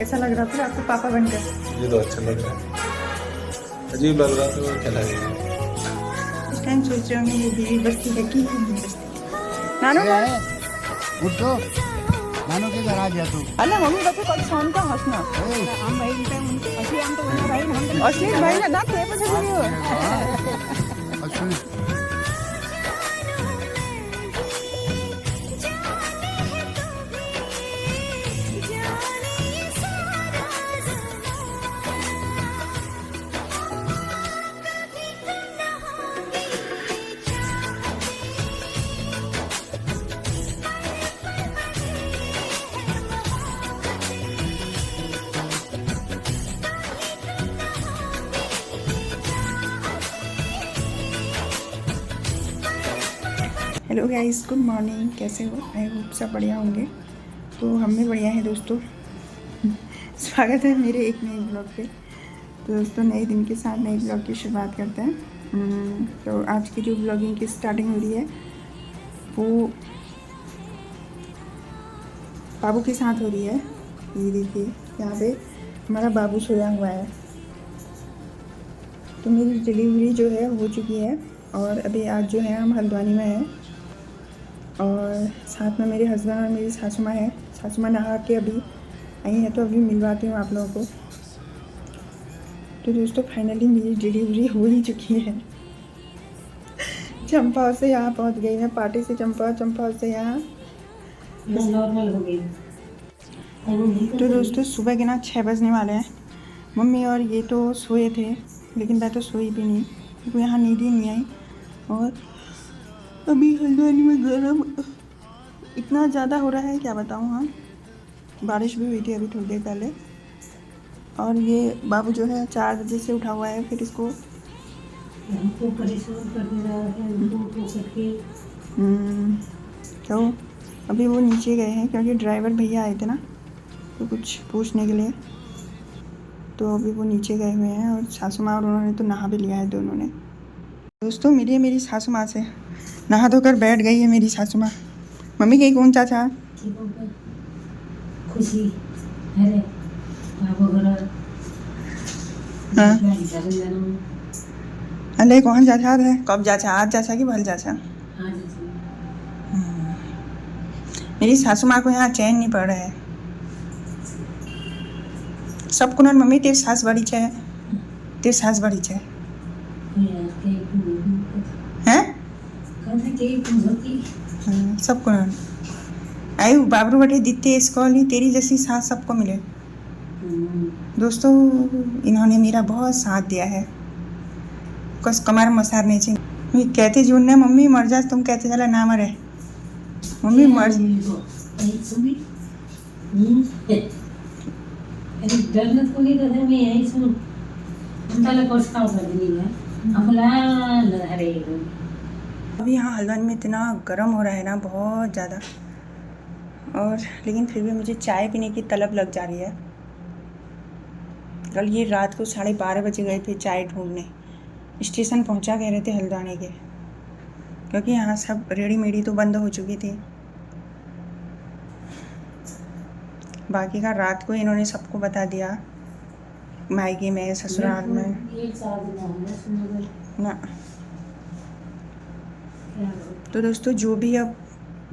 कैसा लग रहा था आपको पापा बनकर? मुझे तो अच्छा लग रहा है, अजीब लग रहा था तो क्या लगेगा। उस टाइम सोच रहे होंगे ये बीवी बस्ती है कि नहीं बस्ती। नानू उठो नानू के घर आ जा तू अल्लाह मम्मी बच्चे कल सोन का हंसना हम भाई असली हम तो बना भाई हम असली भाई ना दांत पे से नहीं हो असली हेलो गाइस, गुड मॉर्निंग। कैसे हो? आई होप सब बढ़िया होंगे। तो हम भी बढ़िया हैं दोस्तों। स्वागत है मेरे एक नए ब्लॉग पे। तो दोस्तों, नए दिन के साथ नए ब्लॉग की शुरुआत करते हैं। तो आज की जो ब्लॉगिंग की स्टार्टिंग हो रही है वो बाबू के साथ हो रही है। ये देखिए, यहाँ पे हमारा बाबू सोया हुआ है। तो मेरी डिलीवरी जो है हो चुकी है और अभी आज जो है हम हल्द्वानी में हैं और साथ में मेरे हस्बैंड और मेरी सासू माँ है। सासू माँ नहा के अभी आई है, तो अभी मिलवाती हूँ आप लोगों को। तो दोस्तों, फाइनली मेरी डिलीवरी हो ही चुकी है। चंपाव से यहाँ पहुँच गई मैं, पार्टी से चंपाव, चंपाव से यहाँ नॉर्मल हो गई। तो दोस्तों, सुबह के ना 6 बजने वाले हैं। मम्मी और ये तो सोए थे, लेकिन मैं तो सोई भी नहीं क्योंकि यहाँ नींद ही नहीं आई। और अभी हल्द्वानी में गर्म इतना ज़्यादा हो रहा है, क्या बताऊँ। हाँ, बारिश भी हुई थी अभी थोड़ी देर पहले। और ये बाबू जो है 4 बजे से उठा हुआ है, फिर इसको हमको परेशान कर दे रहा है, हमको करके। तो अभी वो नीचे गए हैं क्योंकि ड्राइवर भैया आए थे ना, तो कुछ पूछने के लिए। तो अभी वो नीचे गए हुए हैं और सासू माँ और उन्होंने तो नहा भी लिया है दोनों ने। दोस्तों, मेरी सासू माँ से नहा धोकर बैठ गई है मेरी सासू माँ। मम्मी कहीं कौन चाचा? खुशी अरे बाबू घर हाँ, आज अले कौन चाचा है? कब चाचा? आज चाचा कि भल चाचा? मेरी सासू माँ को यहाँ चैन नहीं पड़ रहा है। सब कुनन मम्मी तेरी सास बड़ी है, तेरी सास बड़ी है हैं? सब कुनन आई बाबरू बटे दिते इसको ली, तेरी जैसी सास सबको मिले। दोस्तों, इन्होंने मेरा बहुत साथ दिया है। कस कमर मसारने चाहिए कहते जून ने मम्मी मर जा, तुम कहते चला ना मरे मम्मी मर। अभी यहाँ हल्द्वानी में इतना गर्म हो रहा है ना, बहुत ज़्यादा। और लेकिन फिर भी मुझे चाय पीने की तलब लग जा रही है। कल ये रात को 12:30 बजे गए थे चाय ढूंढने। स्टेशन पहुँचा कह रहे थे हल्द्वानी के, क्योंकि यहाँ सब रेडी मेडी तो बंद हो चुकी थी। बाकी का रात को इन्होंने सबको बता दिया, मायके में ससुराल में ना। तो दोस्तों, जो भी अब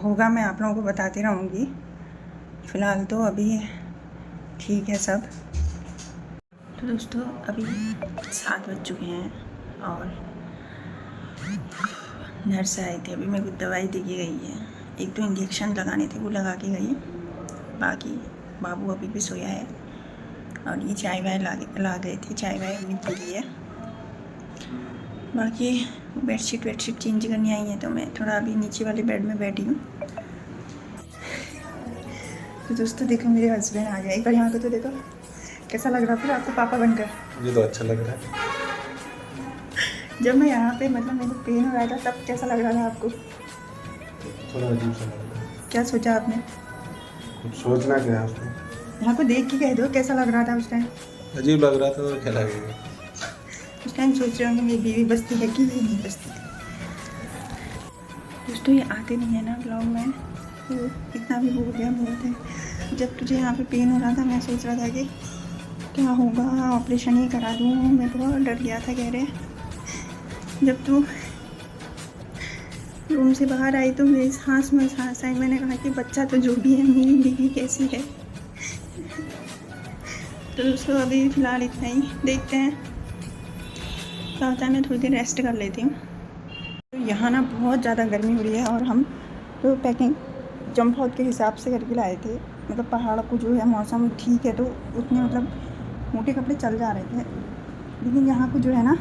होगा मैं आप लोगों को बताती रहूँगी। फ़िलहाल तो अभी ठीक है सब। तो दोस्तों, अभी 7 बज चुके हैं और नर्स आई थी, अभी मेरे को दवाई दे के गई है। एक तो इंजेक्शन लगाने थे, वो लगा के गई। बाकी बाबू अभी भी सोया है। और ये चाय वाय ला गए थे, चाय वाय अभी पी ली है। बाकी बेडशीट चेंज करनी आई है, तो मैं थोड़ा अभी नीचे वाले बेड में बैठी हूँ। तो दोस्तों देखो, मेरे हस्बैंड आ गए। एक बार यहाँ को तो देखो, कैसा लग रहा था आपको पापा बनकर? मुझे तो अच्छा लग रहा है। जब मैं यहाँ पे मतलब मेरे को पेन हो रहा था, तब कैसा लग रहा था आपको? थोड़ा अजीब सा लग रहा है। क्या सोचा आपने? कुछ सोचना क्या है उसमें? यहाँ को देख के कह दो कैसा लग रहा था उस टाइम। अजीब लग रहा था तो क्या लगेगा। उस टाइम सोच रहे होंगे मेरी बीवी बस्ती है कि नहीं बस्ती। दोस्तों, ये आते नहीं है ना ब्लॉग में, तो इतना भी हो गया बहुत है। जब तुझे यहाँ पे पेन हो रहा था मैं सोच रहा था कि क्या होगा, ऑपरेशन ही करा दूँ। मैं बहुत डर गया था। कह रहे जब तू रूम से बाहर आई तो मेरी सांस में सांस आई। मैंने कहा कि बच्चा तो जो भी है, मेरी बीवी कैसी है। तो दोस्तों अभी फ़िलहाल इतना ही, देखते हैं क्या होता है। मैं थोड़ी देर रेस्ट कर लेती हूँ। तो यहाँ ना बहुत ज़्यादा गर्मी हो रही है और हम तो पैकिंग जंप आउट के हिसाब से करके लाए थे। मतलब पहाड़ को जो है मौसम ठीक है तो उतने मतलब मोटे कपड़े चल जा रहे थे, लेकिन यहाँ को जो है ना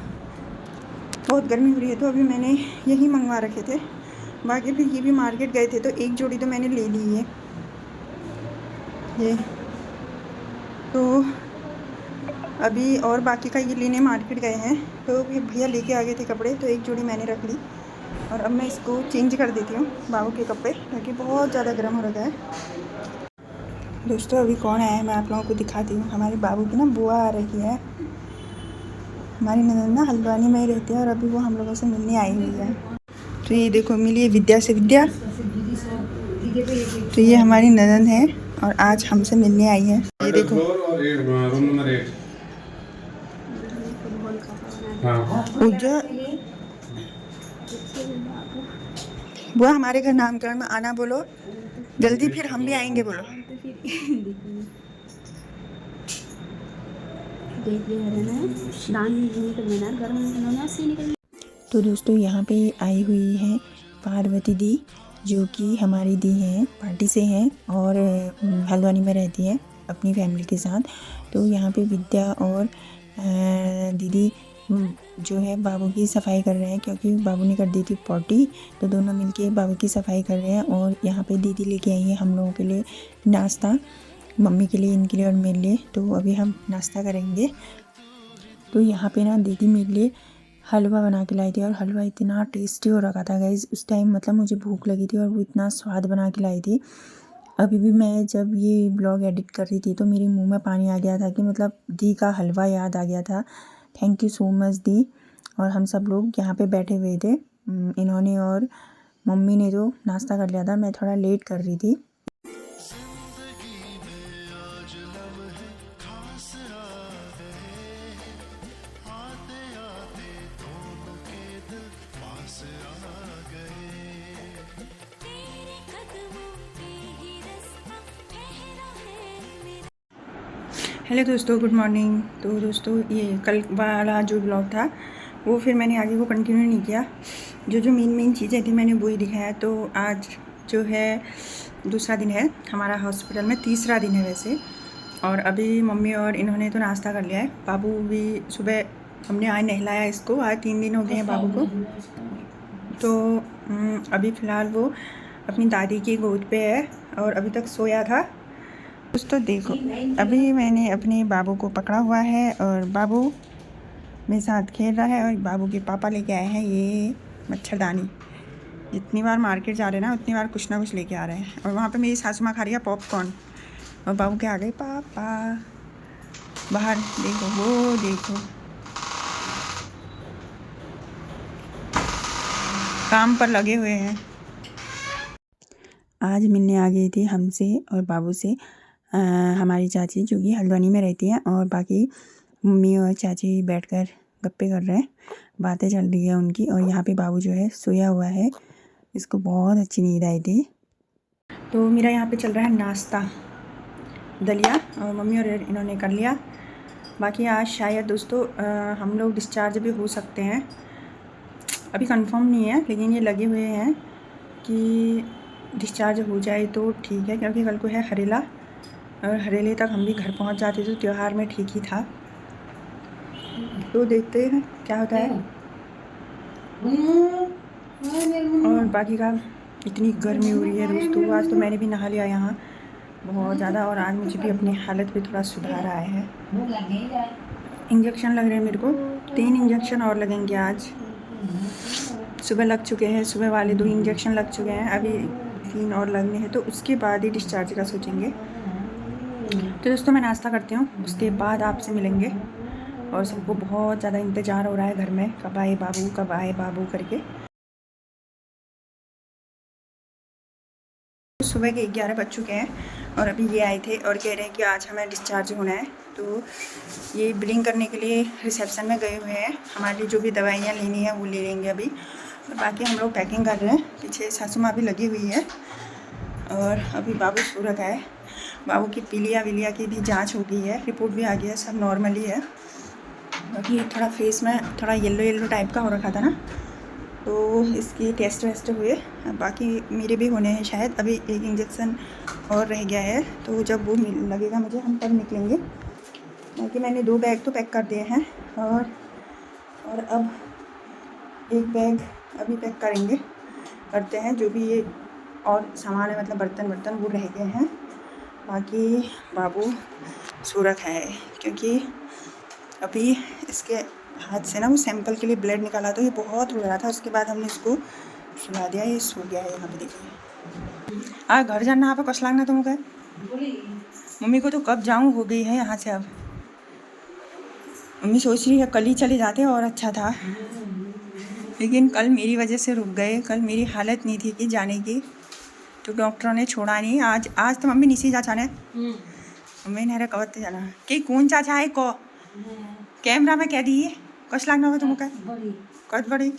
बहुत गर्मी हो रही है। तो अभी मैंने यही मंगवा रखे थे। बाकी फिर ये भी मार्केट गए थे तो एक जोड़ी तो मैंने ले ली है ये। तो अभी और बाकी का ये लेने मार्केट गए हैं तो भैया लेके आ गए थे कपड़े, तो एक जोड़ी मैंने रख ली। और अब मैं इसको चेंज कर देती हूँ बाबू के कपड़े, ताकि बहुत ज़्यादा गर्म हो रखा है। दोस्तों अभी कौन आया है मैं आप लोगों को दिखाती हूँ। हमारे बाबू की ना बुआ आ रही है। हमारी ननद ना हल्द्वानी में ही रहती है और अभी वो हम लोगों से मिलने आई हुई है। तो ये देखो मिली है विद्या से विद्या। तो ये हमारी ननद है और आज हमसे मिलने आई है। ये देखो रूम नंबर 8। हाँ पूजा बुआ हमारे घर नामकरण में आना बोलो जल्दी, फिर हम भी आएंगे बोलो। तो दोस्तों यहाँ पे आई हुई है पार्वती दी, जो कि हमारी दी हैं, पार्टी से हैं और हल्द्वानी में रहती है अपनी फैमिली के साथ। तो यहाँ पे विद्या और दीदी जो है बाबू की सफाई कर रहे हैं, क्योंकि बाबू ने कर दी थी पॉटी। तो दोनों मिलके बाबू की सफाई कर रहे हैं। और यहाँ पे दीदी लेके आई है हम लोगों के लिए नाश्ता, मम्मी के लिए, इनके लिए और मेरे लिए। तो अभी हम नाश्ता करेंगे। तो यहाँ पे ना दीदी मेरे लिए हलवा बना के लाई थी और हलवा इतना टेस्टी हो रखा था गाइस। उस टाइम मतलब मुझे भूख लगी थी और वो इतना स्वाद बना के लाई थी। अभी भी मैं जब ये ब्लॉग एडिट कर रही थी तो मेरे मुंह में पानी आ गया था कि मतलब दी का हलवा याद आ गया था। थैंक यू सो मच दी। और हम सब लोग यहाँ पे बैठे हुए थे। इन्होंने और मम्मी ने तो नाश्ता कर लिया था, मैं थोड़ा लेट कर रही थी। हेलो दोस्तों, गुड मॉर्निंग। तो दोस्तों ये कल वाला जो ब्लॉग था वो फिर मैंने आगे को कंटिन्यू नहीं किया। जो मेन चीज़ें थी मैंने वही दिखाया। तो आज जो है दूसरा दिन है हमारा हॉस्पिटल में, तीसरा दिन है वैसे। और अभी मम्मी और इन्होंने तो नाश्ता कर लिया है। बाबू भी सुबह हमने आज नहलाया इसको, आज 3 दिन हो गए हैं बाबू को। तो अभी फ़िलहाल वो अपनी दादी की गोद पे है और अभी तक सोया था। दोस्तों देखो अभी मैंने अपने बाबू को पकड़ा हुआ है और बाबू मेरे साथ खेल रहा है। और बाबू के पापा लेके आए हैं ये मच्छरदानी। जितनी बार मार्केट जा रहे हैं ना उतनी बार कुछ ना कुछ लेके आ रहे हैं। और वहाँ पे मेरी सासू माँ खा रही है पॉपकॉर्न और बाबू के आ गए पापा बाहर। देखो वो देखो काम पर लगे हुए हैं। आज मिलने आ गई थी हमसे और बाबू से हमारी चाची जो कि हल्द्वानी में रहती हैं। और बाकी मम्मी और चाची बैठकर गप्पे कर रहे हैं, बातें चल रही है उनकी। और यहाँ पे बाबू जो है सोया हुआ है, इसको बहुत अच्छी नींद आई थी। तो मेरा यहाँ पे चल रहा है नाश्ता, दलिया, और मम्मी और इन्होंने कर लिया। बाकी आज शायद दोस्तों हम लोग डिस्चार्ज भी हो सकते हैं, अभी कंफर्म नहीं है, लेकिन ये लगे हुए हैं कि डिस्चार्ज हो जाए तो ठीक है, क्योंकि कल को है हरेला और हरेले तक हम भी घर पहुंच जाते तो त्यौहार में ठीक ही था। तो देखते हैं क्या होता है। और बाकी का इतनी गर्मी हो रही है दोस्तों, आज तो मैंने भी नहा लिया यहाँ बहुत ज़्यादा। और आज मुझे भी अपनी हालत पे थोड़ा सुधार आया है। इंजेक्शन लग रहे हैं मेरे को, 3 इंजेक्शन और लगेंगे आज। सुबह लग चुके हैं, सुबह वाले 2 इंजेक्शन लग चुके हैं, अभी 3 और लगने हैं। तो उसके बाद ही डिस्चार्ज का सोचेंगे। तो दोस्तों मैं नाश्ता करती हूँ, उसके बाद आपसे मिलेंगे। और सबको बहुत ज़्यादा इंतज़ार हो रहा है घर में, कब आए बाबू कब आए बाबू करके। सुबह के 11 बज चुके हैं और अभी ये आए थे और कह रहे हैं कि आज हमें डिस्चार्ज होना है। तो ये बिलिंग करने के लिए रिसेप्शन में गए हुए हैं। हमारी जो भी दवाइयाँ लेनी है वो ले लेंगे अभी। और बाकी हम लोग पैकिंग कर रहे हैं। पीछे सासू माँ भी लगी हुई है और अभी बाबू सो रखा है। बाबू की पीलिया विलिया की भी जांच हो गई है, रिपोर्ट भी आ गई है, सब नॉर्मल ही है। बाकी थोड़ा फेस में थोड़ा येलो टाइप का हो रखा था ना, तो इसकी टेस्ट वेस्ट हुए। बाकी मेरे भी होने हैं शायद, अभी एक इंजेक्शन और रह गया है, तो जब वो लगेगा मुझे हम तब निकलेंगे। बाकी मैंने 2 बैग तो पैक कर दिए हैं और अब एक बैग अभी पैक करते हैं। जो भी ये और सामान है, मतलब बर्तन वो रह गए हैं। बाकी बाबू सो रखा है क्योंकि अभी इसके हाथ से ना वो सैंपल के लिए ब्लड निकाला, तो ये बहुत रो रहा था। उसके बाद हमने इसको सुला दिया, ये सो गया है। यहाँ पे देखिए घर जाना यहाँ पे कश लागना तुमको। मम्मी को तो कब जाऊँ हो गई है यहाँ से। अब मम्मी सोच रही है कल ही चले जाते और अच्छा था, लेकिन कल मेरी वजह से रुक गए। कल मेरी हालत नहीं थी कि जाने की, तो डॉक्टरों ने छोड़ा नहीं। आज तो मम्मी निसी चाचा ने मम्मी ने कवते जाना कि कौन चाचा है को कैमरा में कह दी कश लागना होगा तुमको। कद बड़ी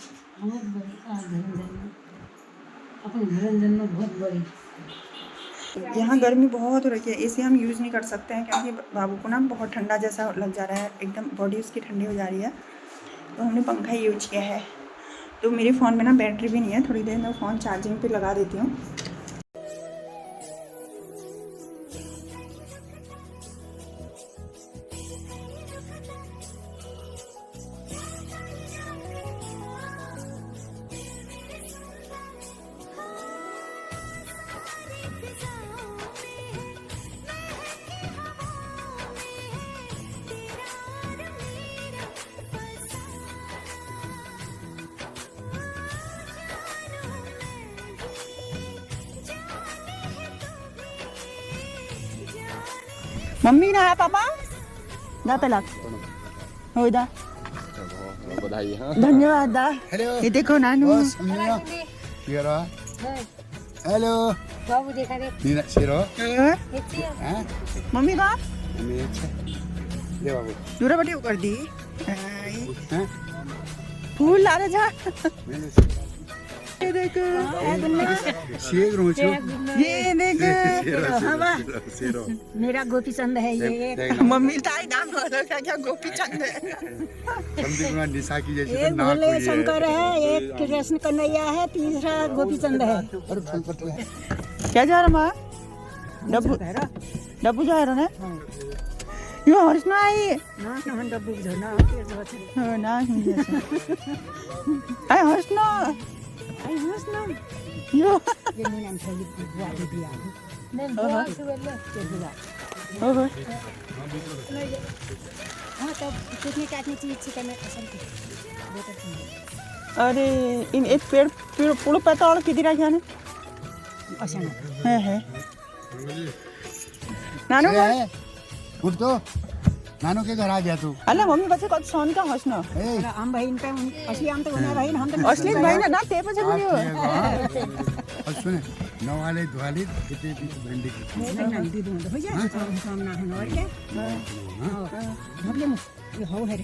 यहाँ गर्मी बहुत हो रही है। एसी हम यूज़ नहीं कर सकते हैं क्योंकि बाबू को ना बहुत ठंडा जैसा लग जा रहा है, एकदम बॉडी उसकी ठंडी हो जा रही है। तो हमने पंखा यूज किया है। तो मेरे फ़ोन में ना बैटरी भी नहीं है, थोड़ी देर में फ़ोन चार्जिंग पे लगा देती हूँ। मम्मी ना है पापा ना तलाक हो दा बधाई। हाँ धन्यवाद दा। हेलो ये देखो नानू हेलो बाबू देखा रे नीना शिरो हाँ? मम्मी का ले बाबू दूरा बटी कर दी हैं फूल ला रहा जा। ये देखो शेर रोचो ये देखो शिरो मेरा गोपी चंद है ये। मम्मी ताई नाम बोलो क्या गोपी चंद है। हम देखो निशा की जैसे एक नाक भोले हुई है। शंकर है, एक कृष्ण कन्हैया है, तीसरा गोपी चंद है। और फल पत्ते हैं। क्या जा रहा माँ डब्बू जा रहा ना यो हर्ष ना आई डब्बू धोना ना आई हर्ष ना यो अरे इन एक पेड़ पुड़ पे तो और किधर क्या है नानू उठ तो नानू के घर आ गया तू। अल्लाह मम्मी बच्चे कत सोन का हंसना ए हम बहन पे असली हम तो उन्हें बहन हम तो असली भाई ना ते पे जब और सुने नवाले धवाले कितने भिंडी की नंदी दूं हो जाए काम ना होना और क्या भगले मु ये हो है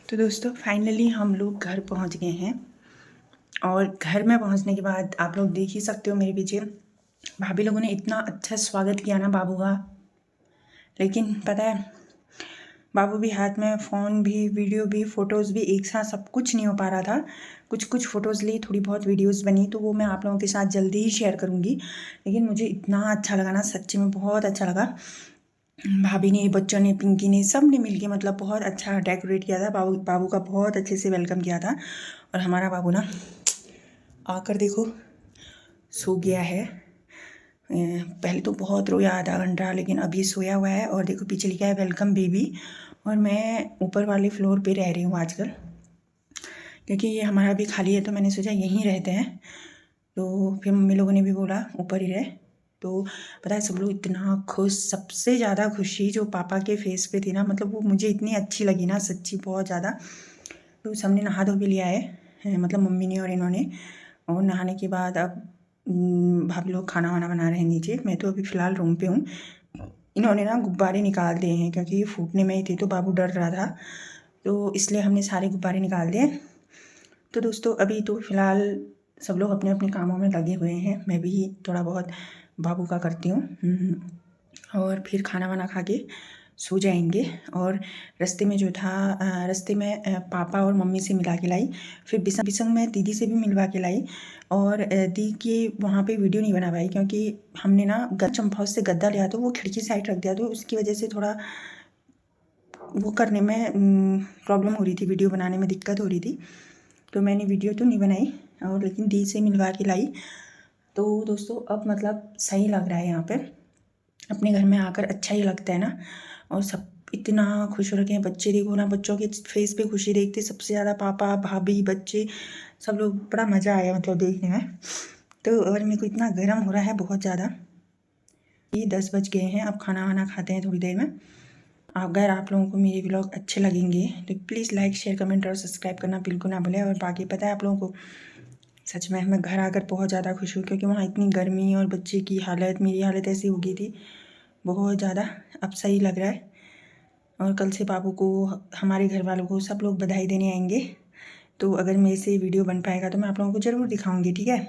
तो दोस्तों फाइनली हम लोग घर पहुंच गए हैं और घर में पहुंचने के बाद आप लोग देख ही सकते हो मेरे पीछे भाभी लोगों ने इतना अच्छा स्वागत किया ना बाबू का। लेकिन पता है बाबू भी हाथ में फ़ोन भी, वीडियो भी, फ़ोटोज़ भी एक साथ सब कुछ नहीं हो पा रहा था। कुछ फ़ोटोज़ ली, थोड़ी बहुत वीडियोज़ बनी, तो वो मैं आप लोगों के साथ जल्दी ही शेयर करूँगी। लेकिन मुझे इतना अच्छा लगा ना, सच्ची में बहुत अच्छा लगा। भाभी ने, बच्चों ने, पिंकी ने, सब ने मिलके मतलब बहुत अच्छा डेकोरेट किया था। बाबू का बहुत अच्छे से वेलकम किया था। और हमारा बाबू ना आकर देखो सो गया है। पहले तो बहुत रोया आधा घंटा, लेकिन अभी सोया हुआ है। और देखो पीछे लिखा है वेलकम बेबी। और मैं ऊपर वाले फ्लोर पे रह रही हूँ आजकल, क्योंकि ये हमारा भी खाली है, तो मैंने सोचा यहीं रहते हैं। तो फिर मम्मी लोगों ने भी बोला ऊपर ही रहे। तो पता है सब लोग इतना खुश, सबसे ज़्यादा खुशी जो पापा के फेस पे थी ना, मतलब वो मुझे इतनी अच्छी लगी ना, सच्ची बहुत ज़्यादा। तो सबने नहा धो भी लिया है, मतलब मम्मी ने और इन्होंने। और नहाने के बाद अब भाभी लोग खाना वाना बना रहे हैं नीचे। मैं तो अभी फ़िलहाल रूम पे हूँ। इन्होंने ना गुब्बारे निकाल दिए हैं, क्योंकि ये फूटने में ही थे, तो बाबू डर रहा था, तो इसलिए हमने सारे गुब्बारे निकाल दिए। तो दोस्तों अभी तो फ़िलहाल सब लोग अपने अपने कामों में लगे हुए हैं। मैं भी थोड़ा बहुत बाबू का करती हूँ और फिर खाना वाना खा के सो जाएंगे। और रास्ते में जो था, रास्ते में पापा और मम्मी से मिला के लाई। फिर बिसंग में दीदी से भी मिलवा के लाई। और दी के वहाँ पे वीडियो नहीं बना पाई, क्योंकि हमने ना चंपा हाउस से गद्दा लिया, तो वो खिड़की साइड रख दिया, तो उसकी वजह से थोड़ा वो करने में प्रॉब्लम हो रही थी, वीडियो बनाने में दिक्कत हो रही थी। तो मैंने वीडियो तो नहीं बनाई, और लेकिन दी से मिलवा के लाई। तो दोस्तों अब मतलब सही लग रहा है यहाँ पे, अपने घर में आकर अच्छा ही लगता है ना। और सब इतना खुश हो रखे हैं, बच्चे देखो ना, बच्चों के फेस पे खुशी देखते सबसे ज़्यादा पापा, भाभी, बच्चे, सब लोग। बड़ा मज़ा आया मतलब देखने में। तो और मेरे को इतना गर्म हो रहा है बहुत ज़्यादा। ये 10 बज गए हैं, अब खाना वाना खाते हैं थोड़ी देर में। अगर आप लोगों को मेरे व्लॉग अच्छे लगेंगे तो प्लीज़ लाइक, शेयर, कमेंट और सब्सक्राइब करना बिल्कुल ना भूलें। और बाकी पता है आप लोगों को, सच में मैं घर आकर बहुत ज़्यादा खुश हूँ, क्योंकि वहाँ इतनी गर्मी और बच्चे की हालत, मेरी हालत ऐसी हो गई थी बहुत ज़्यादा। अब सही लग रहा है। और कल से बाबू को, हमारे घर वालों को, सब लोग बधाई देने आएंगे। तो अगर मेरे से वीडियो बन पाएगा तो मैं आप लोगों को ज़रूर दिखाऊंगी, ठीक है।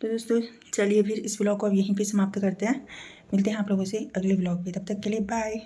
तो दोस्तों चलिए फिर इस व्लॉग को अब यहीं पे समाप्त करते हैं। मिलते हैं आप लोगों से अगले व्लॉग पे, तब तक के लिए बाय।